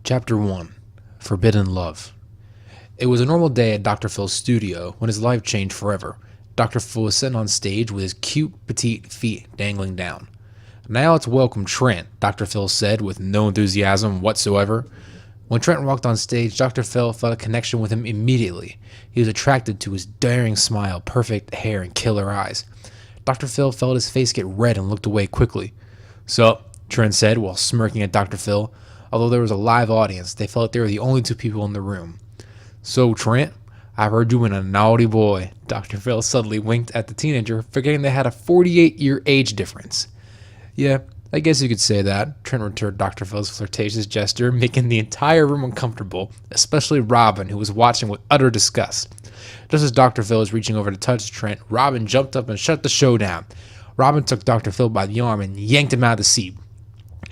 Chapter 1 Forbidden Love. It was a normal day at Dr. Phil's studio when his life changed forever. Dr. Phil was sitting on stage with his cute, petite feet dangling down. "Now let's welcome Trent," Dr. Phil said with no enthusiasm whatsoever. When Trent walked on stage, Dr. Phil felt a connection with him immediately. He was attracted to his daring smile, perfect hair, and killer eyes. Dr. Phil felt his face get red and looked away quickly. "Sup?" Trent said while smirking at Dr. Phil. Although there was a live audience, they felt they were the only two people in the room. "So, Trent, I've heard you been a naughty boy." Dr. Phil suddenly winked at the teenager, forgetting they had a 48-year age difference. "Yeah, I guess you could say that," Trent returned Dr. Phil's flirtatious gesture, making the entire room uncomfortable, especially Robin, who was watching with utter disgust. Just as Dr. Phil was reaching over to touch Trent, Robin jumped up and shut the show down. Robin took Dr. Phil by the arm and yanked him out of the seat.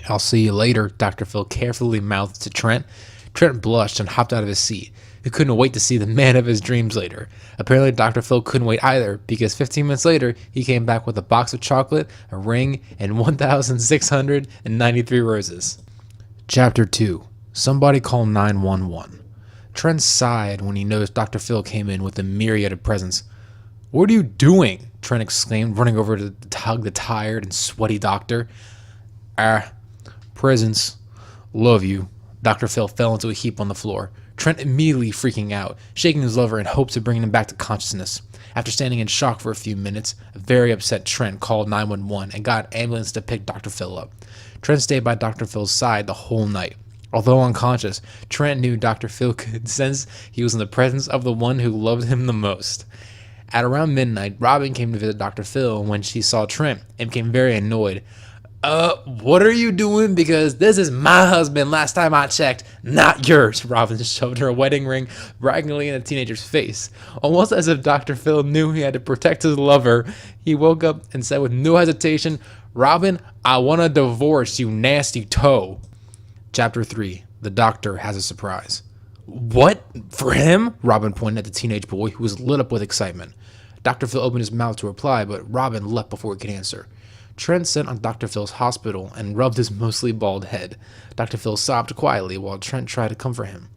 "I'll see you later," Dr. Phil carefully mouthed to Trent. Trent blushed and hopped out of his seat. He couldn't wait to see the man of his dreams later. Apparently, Dr. Phil couldn't wait either, because 15 minutes later, he came back with a box of chocolate, a ring, and 1,693 roses. Chapter 2 Somebody Call 911. Trent sighed when he noticed Dr. Phil came in with a myriad of presents. "What are you doing?" Trent exclaimed, running over to hug the tired and sweaty doctor. Presents. Love you." Dr. Phil fell into a heap on the floor, Trent immediately freaking out, shaking his lover in hopes of bringing him back to consciousness. After standing in shock for a few minutes, a very upset Trent called 911 and got an ambulance to pick Dr. Phil up. Trent stayed by Dr. Phil's side the whole night. Although unconscious, Trent knew Dr. Phil could sense he was in the presence of the one who loved him the most. At around midnight, Robin came to visit Dr. Phil when she saw Trent and became very annoyed. What are you doing? Because this is my husband, last time I checked, not yours." Robin shoved her wedding ring braggingly in the teenager's face. Almost as if Dr. Phil knew he had to protect his lover, he woke up and said with no hesitation, "Robin, I want a divorce, you nasty toe." Chapter 3 The Doctor Has a Surprise. "What? For him?" Robin pointed at the teenage boy, who was lit up with excitement. Dr. Phil opened his mouth to reply, but Robin leapt before he could answer. Trent sat on Dr. Phil's hospital and rubbed his mostly bald head. Dr. Phil sobbed quietly while Trent tried to comfort him.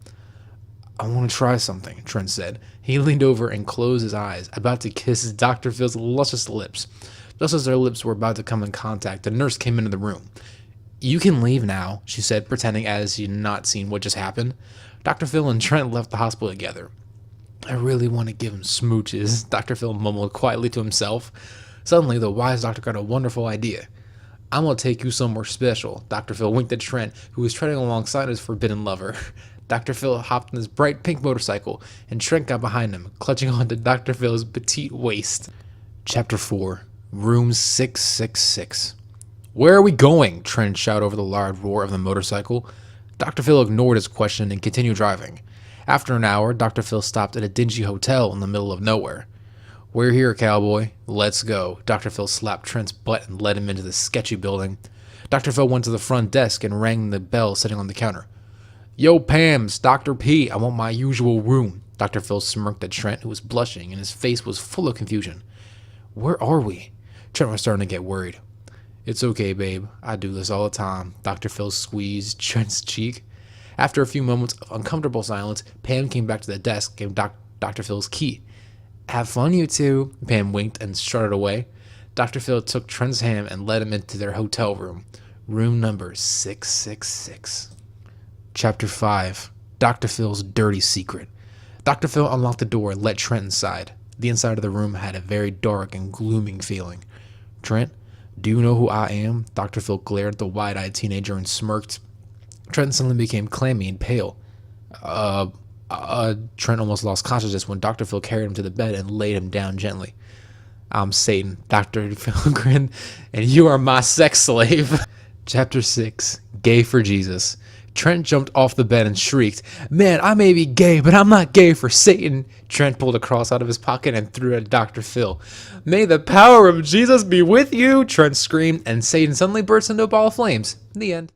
"I want to try something," Trent said. He leaned over and closed his eyes, about to kiss Dr. Phil's luscious lips. Just as their lips were about to come in contact, the nurse came into the room. "You can leave now," she said, pretending as she had not seen what just happened. Dr. Phil and Trent left the hospital together. "I really want to give him smooches," Dr. Phil mumbled quietly to himself. Suddenly, the wise doctor got a wonderful idea. "I'm going to take you somewhere special." Dr. Phil winked at Trent, who was treading alongside his forbidden lover. Dr. Phil hopped on his bright pink motorcycle, and Trent got behind him, clutching onto Dr. Phil's petite waist. Chapter 4 Room 666. "Where are we going?" Trent shouted over the loud roar of the motorcycle. Dr. Phil ignored his question and continued driving. After an hour, Dr. Phil stopped at a dingy hotel in the middle of nowhere. "We're here, cowboy. Let's go." Dr. Phil slapped Trent's butt and led him into the sketchy building. Dr. Phil went to the front desk and rang the bell sitting on the counter. "Yo, Pam's Dr. P. I want my usual room." Dr. Phil smirked at Trent, who was blushing, and his face was full of confusion. "Where are we?" Trent was starting to get worried. "It's okay, babe. I do this all the time." Dr. Phil squeezed Trent's cheek. After a few moments of uncomfortable silence, Pam came back to the desk and gave Dr. Phil's key. "Have fun, you two." Pam winked and strutted away. Dr. Phil took Trent's hand and led him into their hotel room. Room number 666. Chapter 5 Dr. Phil's Dirty Secret. Dr. Phil unlocked the door and let Trent inside. The inside of the room had a very dark and glooming feeling. "Trent, do you know who I am?" Dr. Phil glared at the wide-eyed teenager and smirked. Trent suddenly became clammy and pale. Trent almost lost consciousness when Dr. Phil carried him to the bed and laid him down gently. "I'm Satan," Dr. Phil grinned, "and you are my sex slave." Chapter 6 Gay for Jesus. Trent jumped off the bed and shrieked, "Man, I may be gay, but I'm not gay for Satan." Trent pulled a cross out of his pocket and threw it at Dr. Phil. "May the power of Jesus be with you," Trent screamed, and Satan suddenly burst into a ball of flames. The end.